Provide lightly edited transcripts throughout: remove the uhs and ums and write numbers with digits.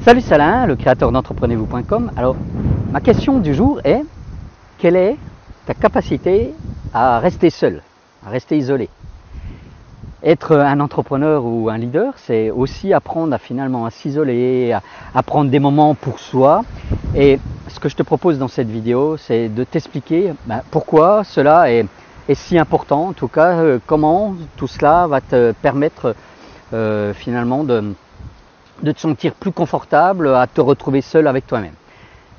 Salut Salin, le créateur d'entreprenez-vous.com. Alors, ma question du jour est, quelle est ta capacité à rester seul, à rester isolé? Être un entrepreneur ou un leader, c'est aussi apprendre finalement à s'isoler, à prendre des moments pour soi. Et ce que je te propose dans cette vidéo, c'est de t'expliquer pourquoi cela est si important, en tout cas comment tout cela va te permettre finalement de te sentir plus confortable, à te retrouver seul avec toi-même.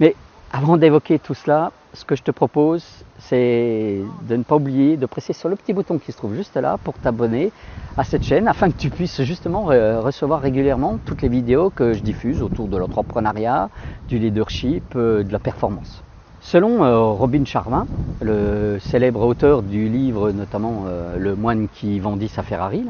Mais avant d'évoquer tout cela, ce que je te propose, c'est de ne pas oublier de presser sur le petit bouton qui se trouve juste là pour t'abonner à cette chaîne afin que tu puisses justement recevoir régulièrement toutes les vidéos que je diffuse autour de l'entrepreneuriat, du leadership, de la performance. Selon Robin Sharma, le célèbre auteur du livre notamment Le moine qui vendit sa Ferrari,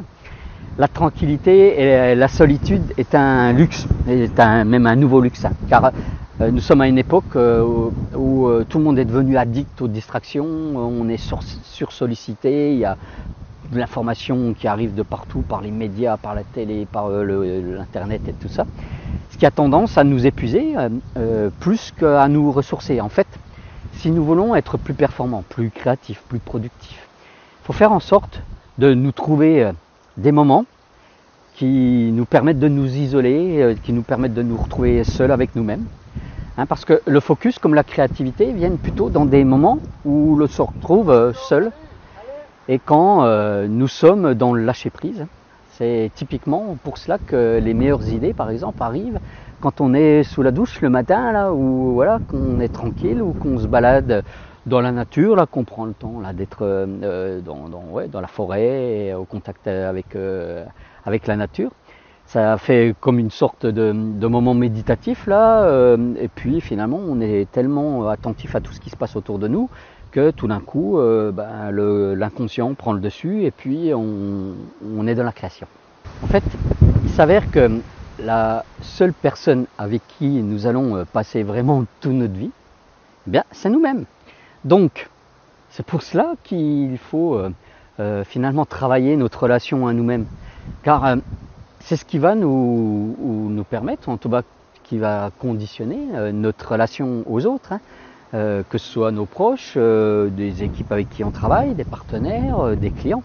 la tranquillité et la solitude est un luxe, même un nouveau luxe, car nous sommes à une époque où tout le monde est devenu addict aux distractions, on est sursollicité, il y a de l'information qui arrive de partout, par les médias, par la télé, par l'internet et tout ça, ce qui a tendance à nous épuiser plus qu'à nous ressourcer. En fait, si nous voulons être plus performants, plus créatifs, plus productifs, il faut faire en sorte de nous trouver des moments qui nous permettent de nous isoler, qui nous permettent de nous retrouver seuls avec nous-mêmes. Parce que le focus comme la créativité viennent plutôt dans des moments où l'on se retrouve seul et quand nous sommes dans le lâcher-prise. C'est typiquement pour cela que les meilleures idées, par exemple, arrivent quand on est sous la douche le matin, là, ou voilà, qu'on est tranquille, ou qu'on se balade dans la nature, là, qu'on prend le temps là, d'être dans la forêt, au contact avec la nature. Ça fait comme une sorte de moment méditatif là, et puis finalement on est tellement attentif à tout ce qui se passe autour de nous que tout d'un coup l'inconscient prend le dessus et puis on est dans la création. En fait, il s'avère que la seule personne avec qui nous allons passer vraiment toute notre vie, eh bien, c'est nous-mêmes. Donc, c'est pour cela qu'il faut finalement travailler notre relation à nous-mêmes. Car c'est ce qui va nous permettre, en tout cas qui va conditionner notre relation aux autres, que ce soit nos proches, des équipes avec qui on travaille, des partenaires, des clients.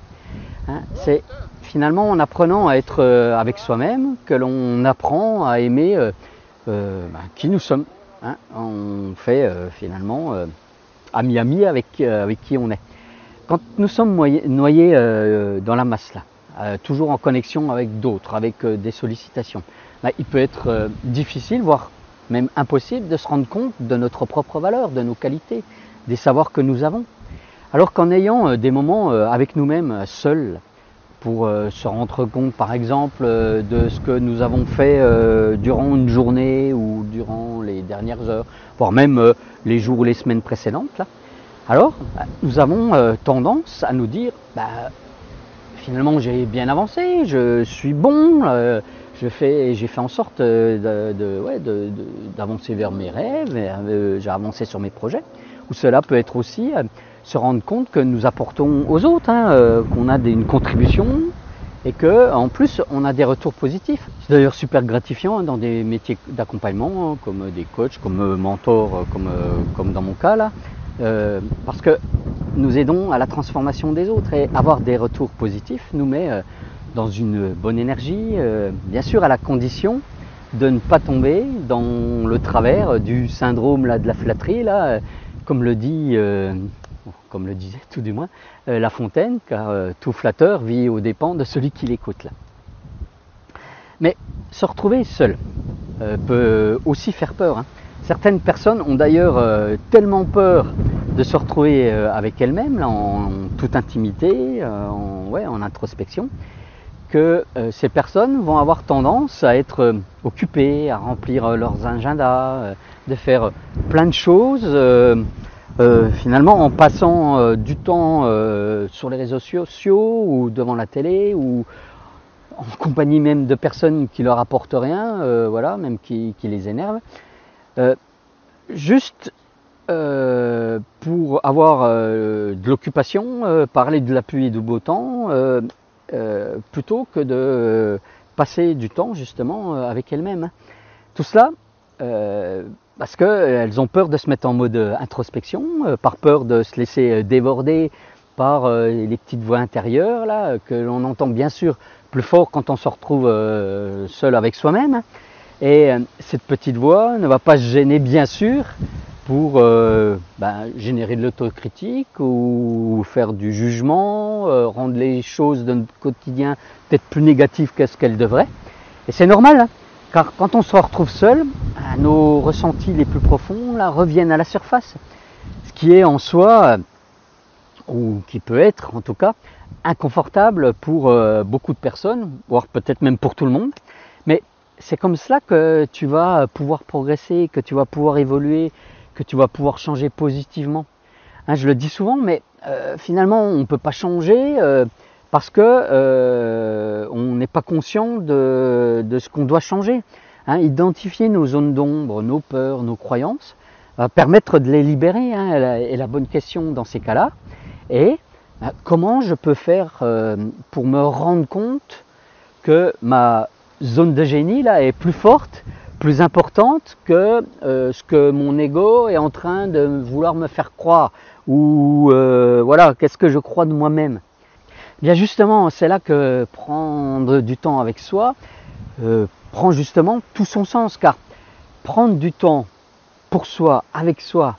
C'est finalement en apprenant à être avec soi-même que l'on apprend à aimer qui nous sommes. On fait finalement ami-ami avec qui on est. Quand nous sommes noyés dans la masse là, toujours en connexion avec d'autres, avec des sollicitations, il peut être difficile, voire même impossible de se rendre compte de notre propre valeur, de nos qualités, des savoirs que nous avons. Alors qu'en ayant des moments avec nous-mêmes, seuls, pour se rendre compte par exemple de ce que nous avons fait durant une journée ou durant les dernières heures, voire même les jours ou les semaines précédentes, là, alors nous avons tendance à nous dire finalement j'ai bien avancé, je suis bon, j'ai fait en sorte d'avancer vers mes rêves, j'ai avancé sur mes projets. Ou cela peut être aussi se rendre compte que nous apportons aux autres, qu'on a une contribution et que en plus on a des retours positifs. C'est d'ailleurs super gratifiant dans des métiers d'accompagnement, comme des coachs, comme mentors, comme dans mon cas là, parce que nous aidons à la transformation des autres et avoir des retours positifs nous met dans une bonne énergie, bien sûr à la condition de ne pas tomber dans le travers du syndrome là, de la flatterie, là, comme le disait tout du moins La Fontaine, car tout flatteur vit aux dépens de celui qui l'écoute. Là. Mais se retrouver seul peut aussi faire peur. Certaines personnes ont d'ailleurs tellement peur de se retrouver avec elles-mêmes, en toute intimité, en introspection, que ces personnes vont avoir tendance à être occupées, à remplir leurs agendas, de faire plein de choses, finalement en passant du temps sur les réseaux sociaux ou devant la télé ou en compagnie même de personnes qui leur apportent rien, même qui les énervent, juste pour avoir de l'occupation, parler de la pluie et du beau temps, plutôt que de passer du temps justement avec elles-mêmes. Tout cela parce qu'elles ont peur de se mettre en mode introspection, par peur de se laisser déborder par les petites voix intérieures là, que l'on entend bien sûr plus fort quand on se retrouve seul avec soi-même. Et cette petite voix ne va pas se gêner bien sûr pour générer de l'autocritique ou faire du jugement, rendre les choses de notre quotidien peut-être plus négatives que ce qu'elles devraient. Et c'est normal, hein, car quand on se retrouve seul, nos ressentis les plus profonds là, reviennent à la surface. Ce qui est en soi, ou qui peut être en tout cas, inconfortable pour beaucoup de personnes, voire peut-être même pour tout le monde. Mais c'est comme cela que tu vas pouvoir progresser, que tu vas pouvoir évoluer, que tu vas pouvoir changer positivement. Hein, je le dis souvent, mais finalement on ne peut pas changer parce que on n'est pas conscient de ce qu'on doit changer. Hein, identifier nos zones d'ombre, nos peurs, nos croyances, va permettre de les libérer, hein, est la bonne question dans ces cas-là. Et comment je peux faire pour me rendre compte que ma zone de génie là est plus forte, plus importante que ce que mon ego est en train de vouloir me faire croire, ou voilà, qu'est-ce que je crois de moi-même. Bien justement, c'est là que prendre du temps avec soi prend justement tout son sens, car prendre du temps pour soi, avec soi,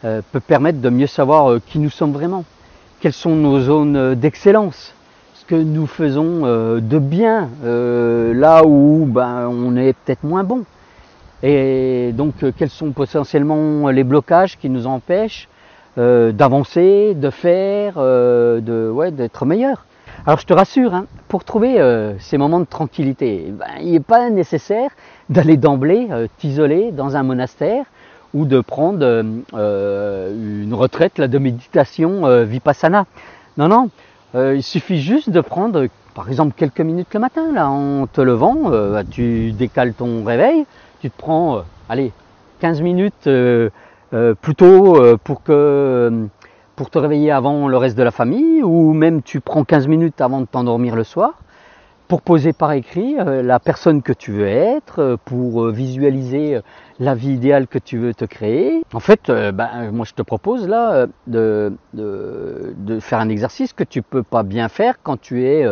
peut permettre de mieux savoir qui nous sommes vraiment, quelles sont nos zones d'excellence, ce que nous faisons de bien, là où on est peut-être moins bon. Et donc quels sont potentiellement les blocages qui nous empêchent d'avancer, de faire, d'être meilleur. Alors je te rassure, hein, pour trouver ces moments de tranquillité, il n'est pas nécessaire d'aller d'emblée t'isoler dans un monastère ou de prendre une retraite là, de méditation vipassana. Non, non, il suffit juste de prendre par exemple quelques minutes le matin, là, en te levant, tu décales ton réveil, tu te prends, allez, 15 minutes plus tôt pour te réveiller avant le reste de la famille, ou même tu prends 15 minutes avant de t'endormir le soir, pour poser par écrit la personne que tu veux être, pour visualiser la vie idéale que tu veux te créer. En fait, moi je te propose là de faire un exercice que tu peux pas bien faire quand tu es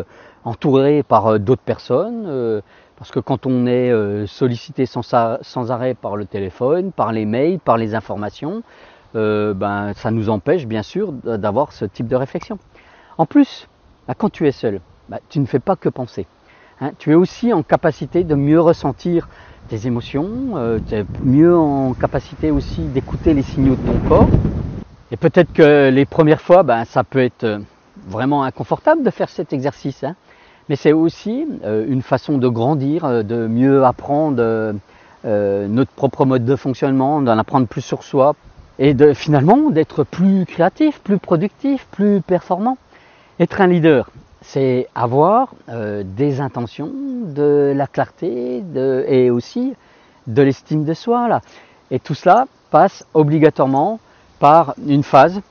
entouré par d'autres personnes, parce que quand on est sollicité sans arrêt par le téléphone, par les mails, par les informations, ça nous empêche bien sûr d'avoir ce type de réflexion. En plus, quand tu es seul, tu ne fais pas que penser. Hein, tu es aussi en capacité de mieux ressentir tes émotions, tu es mieux en capacité aussi d'écouter les signaux de ton corps. Et peut-être que les premières fois, ça peut être vraiment inconfortable de faire cet exercice. Hein, mais c'est aussi une façon de grandir, de mieux apprendre notre propre mode de fonctionnement, d'en apprendre plus sur soi et finalement d'être plus créatif, plus productif, plus performant. Être un leader, c'est avoir des intentions, de la clarté et aussi de l'estime de soi. Là. Et tout cela passe obligatoirement par une phase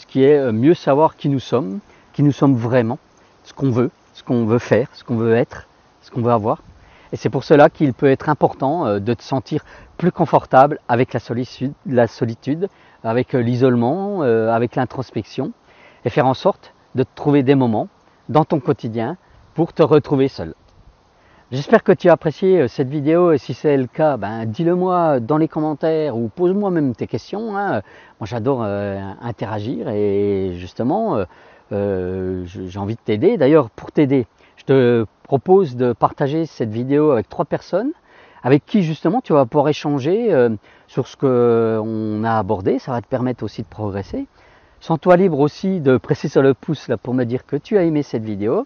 qui est mieux savoir qui nous sommes vraiment, ce qu'on veut faire, ce qu'on veut être, ce qu'on veut avoir. Et c'est pour cela qu'il peut être important de te sentir plus confortable avec la solitude, avec l'isolement, avec l'introspection, et faire en sorte de trouver des moments dans ton quotidien pour te retrouver seul. J'espère que tu as apprécié cette vidéo, et si c'est le cas, dis-le moi dans les commentaires ou pose-moi même tes questions. Hein. Moi j'adore interagir et justement j'ai envie de t'aider. D'ailleurs pour t'aider, je te propose de partager cette vidéo avec 3 personnes avec qui justement tu vas pouvoir échanger sur ce qu'on a abordé. Ça va te permettre aussi de progresser. Sens-toi libre aussi de presser sur le pouce là, pour me dire que tu as aimé cette vidéo.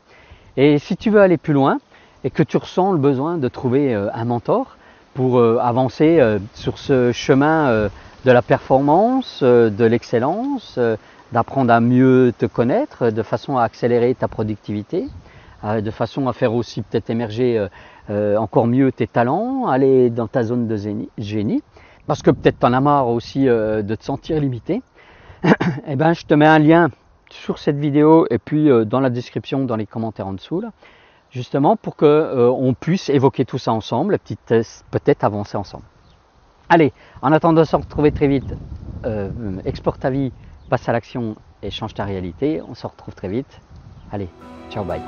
Et si tu veux aller plus loin et que tu ressens le besoin de trouver un mentor pour avancer sur ce chemin de la performance, de l'excellence, d'apprendre à mieux te connaître, de façon à accélérer ta productivité, de façon à faire aussi peut-être émerger encore mieux tes talents, aller dans ta zone de génie, parce que peut-être tu en as marre aussi de te sentir limité, eh je te mets un lien sur cette vidéo et puis dans la description, dans les commentaires en dessous, là, justement pour qu'on puisse évoquer tout ça ensemble, peut-être avancer ensemble. Allez, en attendant de se retrouver très vite, explore ta vie, passe à l'action et change ta réalité. On se retrouve très vite. Allez, ciao, bye.